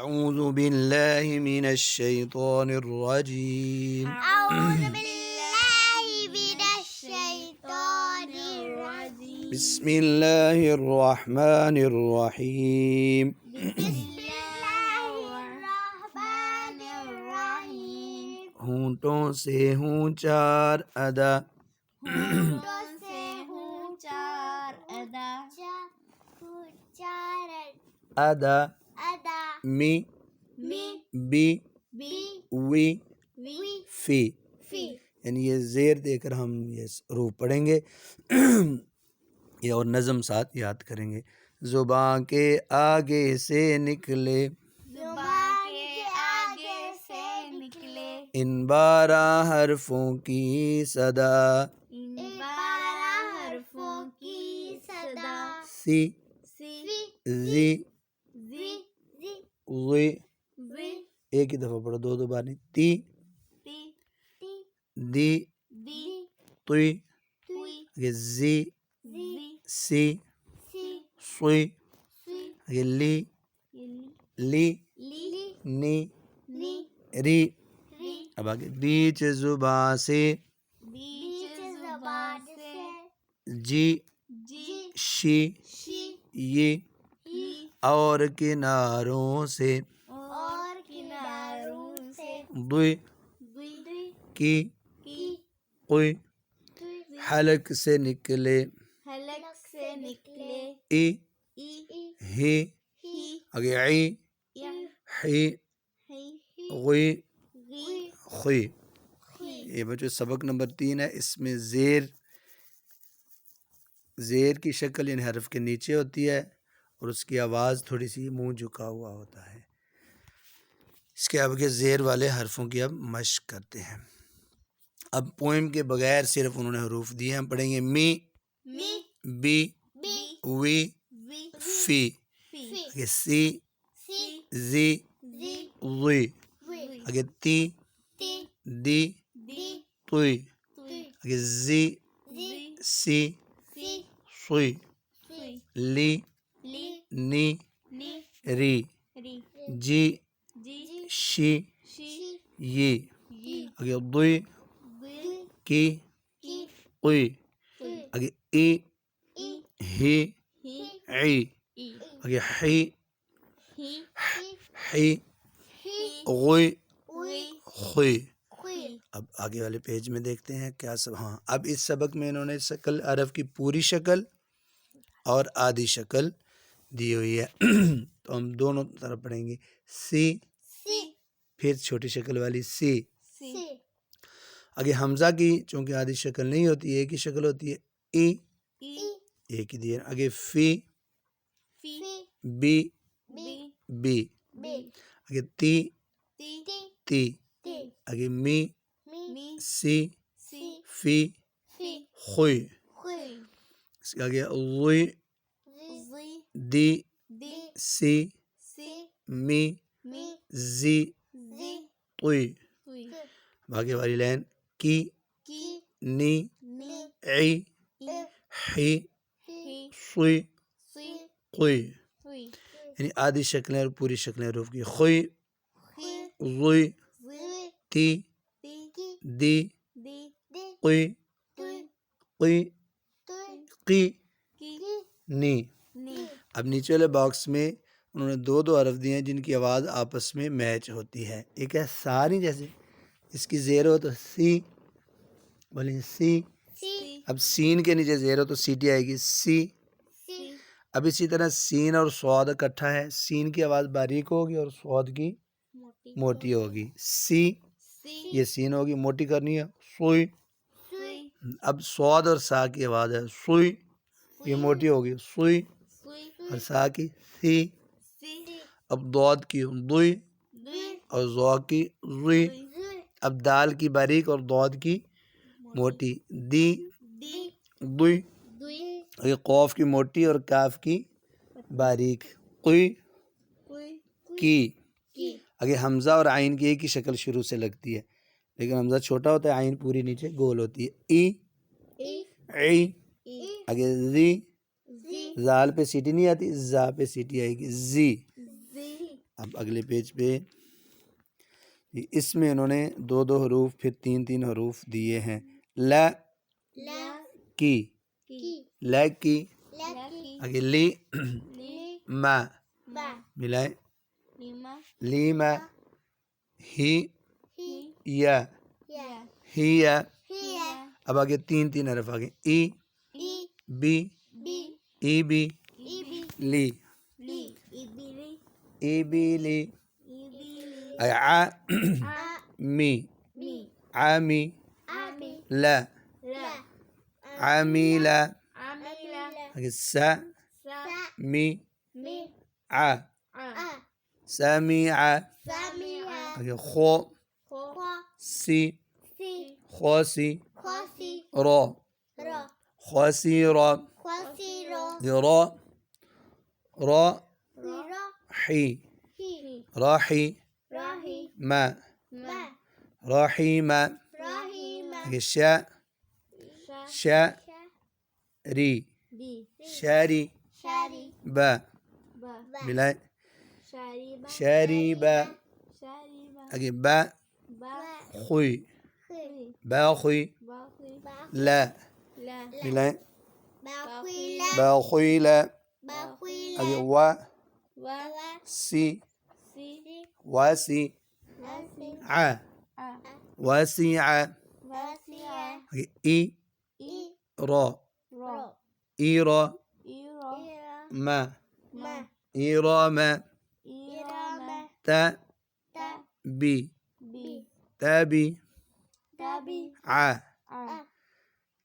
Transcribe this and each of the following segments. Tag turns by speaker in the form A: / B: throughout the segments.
A: اعوذ باللہ من الشیطان الرجیم
B: أعوذ بالله من الشيطان الرجيم
A: بسم اللہ الرحمن الرحیم
B: بسم الله الرحمن الرحيم
A: ہونٹوں سے ہوں چار ادا
B: ہونٹوں سے ہوں چار ادا چار
A: ادا
B: ادا
A: می
B: می
A: بی
B: بی
A: وی
B: وی
A: فی
B: فی
A: یعنی یہ زیر دے کر ہم یہ حروف پڑھیں گے یہ اور نظم ساتھ یاد کریں گے. زباں کے آگے سے نکلے
B: زبان کے آگے سے نکلے
A: ان 12 حرفوں کی صدا
B: ان 12 حرفوں کی صدا
A: سی
B: سی
A: زی
B: زی زی
A: وی
B: زی
A: ایک ہی دفعہ پڑھو دو بار نہیں. تی
B: تی تی
A: دی
B: دی
A: توی
B: توی
A: یہ زی
B: زی
A: سی
B: سی
A: سوی
B: سوی
A: یہ لی لی
B: لی
A: نی
B: نی
A: ری.
B: ری
A: اب آگے بیچ زباں سے
B: بیچ زبان سے
A: جی
B: جی
A: شی
B: شی
A: یہ
B: ہی
A: اور کناروں سے
B: اور کناروں سے
A: دوی
B: دوی
A: کی
B: کی
A: قوی
B: توی
A: حلق سے نکلے
B: حلق سے نکلے
A: ای
B: ای
A: ہی
B: ہی
A: آگے عی
B: یم
A: حی
B: ہی
A: غی
B: غی
A: خوی.
B: خی
A: یہ بچوں سبق نمبر 3 ہے. اس میں زیر کی شکل یعنی حرف کے نیچے ہوتی ہے اور اس کی آواز تھوڑی سی منہ جھکا ہوا ہوتا ہے. اس کے آگے زیر والے حرفوں کی اب مشق کرتے ہیں. اب پوئم کے بغیر صرف انہوں نے حروف دیے. ہم پڑھیں گے می
B: می
A: بی
B: بی
A: وی
B: وی
A: فی
B: فی
A: آگے سی
B: سی
A: زی
B: زی
A: وی
B: وی
A: آگے تی
B: تی
A: دی
B: دی
A: توی
B: توی
A: آگے زی
B: زی
A: سی
B: سی
A: سوی
B: سوی
A: لی
B: لی
A: نی
B: نی
A: ری
B: ری
A: جی
B: جی
A: شی
B: شی
A: یہ
B: یی
A: آگے دوی
B: دوی
A: کی
B: کی
A: قوی
B: توی
A: آگے ای
B: ای
A: ہی
B: ہی
A: عی
B: ای
A: آگے حی
B: ہی
A: حی
B: ہی
A: غوی
B: وی
A: خوی.
B: خوی
A: اب آگے والے پیج میں دیکھتے ہیں کیا سب. ہاں اب اس سبق میں انہوں نے شکل حرف کی پوری شکل اور آدھی شکل دی ہوئی ہے. تو ہم دونوں طرف پڑھیں گے. سی
B: سی
A: پھر چھوٹی شکل والی سی.
B: سی
A: آگے حمزہ کی چونکہ آدھی شکل نہیں ہوتی ایک ہی شکل ہوتی ہے. ای
B: ای
A: ایک ہی دی ہے. آگے فی
B: فی
A: بی
B: بی
A: بی
B: بی
A: آگے تی
B: تی
A: تی
B: تی
A: آگے می
B: می
A: سی
B: سی
A: فی
B: فی
A: خوی.
B: خوی
A: اس کے آگے غوی
B: زی
A: دی
B: دی
A: سی
B: سی
A: می
B: می
A: زی
B: زی
A: طوی.
B: توی
A: باقی والی لائن کی
B: کی
A: نی
B: نی
A: عی
B: ای
A: حی
B: ہی
A: سوی
B: سی
A: قوی.
B: توی
A: یعنی آدھی شکلیں اور پوری شکلیں حروف کی. خوی
B: خی
A: غوی
B: زی
A: تی
B: تی کی
A: دی
B: دی دی
A: قوی
B: توی
A: قوی
B: توی
A: قی
B: کی
A: نی.
B: نی
A: اب نیچے والے باکس میں انہوں نے دو حرف دیے ہیں جن کی آواز آپس میں میچ ہوتی ہے. ایک ہے ساری جیسے اس کی زیر ہو تو سی بولیں سی.
B: سی
A: اب سین کے نیچے زیر ہو تو سیٹی آئے گی سی.
B: سی
A: اب اسی طرح سین اور سواد اکٹھا ہے. سین کی آواز باریک ہوگی اور سواد کی
B: موٹی
A: موٹی ہوگی. سی
B: سی
A: یہ سین ہوگی موٹی کرنی ہے. سوئی
B: سوئی
A: اب سواد اور سا کی آواز ہے سوئی یہ موٹی ہوگی. سوئی
B: سوئی
A: اور سا کی سی.
B: سی
A: اب دود کی دوئی
B: دوی
A: اور زو کی زوئی.
B: زوی
A: اب دال کی باریک اور دود کی موٹی دی
B: دی
A: دوئی.
B: دوی
A: یہ قوف کی موٹی اور کاف کی باریک قوی
B: کوئی
A: کی.
B: کی
A: آگے حمزہ اور عین کی ایک ہی شکل شروع سے لگتی ہے لیکن حمزہ چھوٹا ہوتا ہے عین پوری نیچے گول ہوتی ہے. ای
B: ای
A: عی
B: ای
A: آگے زی
B: زی
A: زال پہ سیٹی نہیں آتی زا پہ سیٹی آئے گی. زی
B: زی
A: اب اگلے پیج پہ اس میں انہوں نے 2 حروف پھر 3 حروف دیے ہیں. لا
B: لا
A: کی،
B: کی
A: لا کی،
B: لکی
A: آگے لی
B: لی
A: ما،
B: با
A: ملائے
B: لیما
A: لیما، ہی
B: ہی
A: یا،
B: یا
A: ہیا.
B: ہیا
A: اب آگے 3 حرف آگے ای
B: ای
A: بی
B: بی
A: ای بی
B: ای بی
A: لی
B: لی ای بی لی
A: ای بی لی.
B: ای بی لی
A: آگے
B: آ
A: می
B: می
A: عامی
B: آمی
A: لا
B: لا
A: عامیلا.
B: عامیلا
A: آگے سا
B: سا
A: می
B: می
A: ع
B: آ
A: سمیع.
B: سامیع
A: آگے خو
B: خو
A: سی
B: سی
A: خوسی
B: خوسی
A: را
B: را
A: خوسی را.
B: خوسی رو
A: را را
B: را
A: حی
B: ہی
A: راحی
B: راہی
A: ما
B: ما
A: رحیم.
B: رحیم
A: آگے شا
B: شا
A: شا ری
B: دی
A: شاری
B: شاری
A: با
B: با
A: ملائے
B: شاریبا
A: شاریبا.
B: شاریبا
A: آگے با
B: با
A: خوی
B: خوی
A: با خوی
B: باخوی
A: لا
B: لا
A: ملائے
B: باخویلا
A: با خوی لا.
B: باخویلا
A: آگے وا
B: وا
A: سی
B: سی
A: واسی
B: واسی
A: ع
B: آ
A: واسیع.
B: واسیع
A: آگے ای
B: ای
A: را
B: رو
A: ایرا
B: ایرو
A: ما
B: ما
A: ایرام.
B: ایرام
A: تا
B: تا
A: بی
B: بی
A: تابی
B: تابی
A: ع
B: آ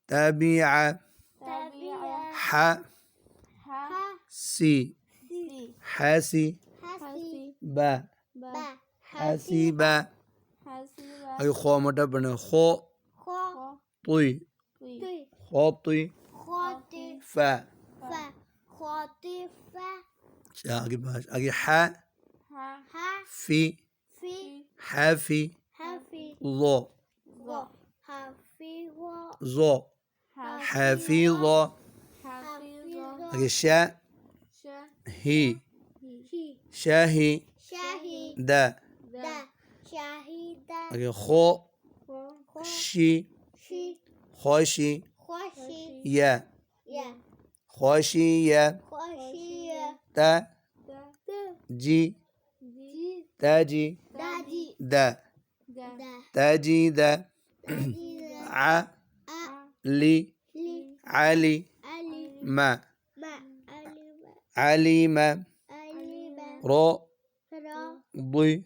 A: تابیع.
B: تابیع
A: ح
B: ہا
A: سی
B: سی
A: حاسی
B: حسی
A: با
B: با
A: حسیبا.
B: حسیبا
A: آگے خو موٹا پڑھنا خو
B: خو
A: طوی
B: توی
A: خوطی
B: خوتی
A: فا.
B: فا خوتی فا
A: آگے آگے ح
B: ہا ہا
A: فی
B: فی
A: حافی
B: حفی
A: ظو
B: ظو حفی و
A: ظو
B: حفیظ
A: حفیظ.
B: حفیظ
A: آگے شا
B: شا
A: ہی
B: ہی
A: شاہی
B: شاہی
A: دا.
B: دا شاہیدہ
A: آگے خو
B: خو
A: شی
B: شی
A: خوشی
B: خوشی
A: یا
B: یا
A: خوشی یا.
B: خوشی
A: تا
B: دا
A: جی
B: جی
A: تاجی
B: دادی
A: دا
B: دا
A: تاجی دا.
B: دادی
A: ع
B: آ
A: لی
B: لی
A: علی
B: علی
A: ما
B: ما علی
A: علیم.
B: علی
A: را
B: را
A: ضی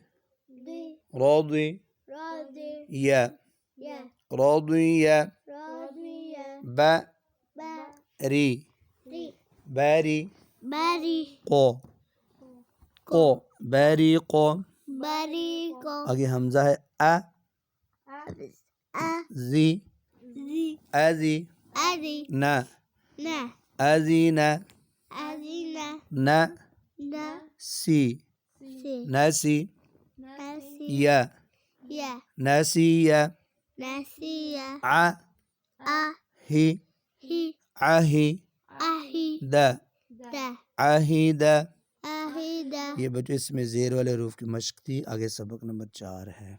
B: دی
A: راضی
B: راضی
A: یا
B: یا
A: راضیہ.
B: راضیہ
A: با
B: با
A: ری
B: ری
A: باری
B: باری
A: قو قو باری قو.
B: باری کو
A: آگے حمزہ ہے ا
B: آ
A: زی
B: زی
A: ازی
B: ازی
A: نا
B: نا
A: ازینا
B: ازینا
A: نا
B: نا
A: سی
B: سی
A: ناسی
B: ناسی
A: یا
B: یا
A: ناسیہ.
B: ناسیہ
A: ع
B: آ
A: ہی
B: ہی
A: آہی
B: آہی
A: دا
B: دا
A: آہیدہ.
B: آہیدہ.
A: یہ بچوں اس میں زیر والے حروف کی مشق تھی. آگے سبق نمبر 4 ہے.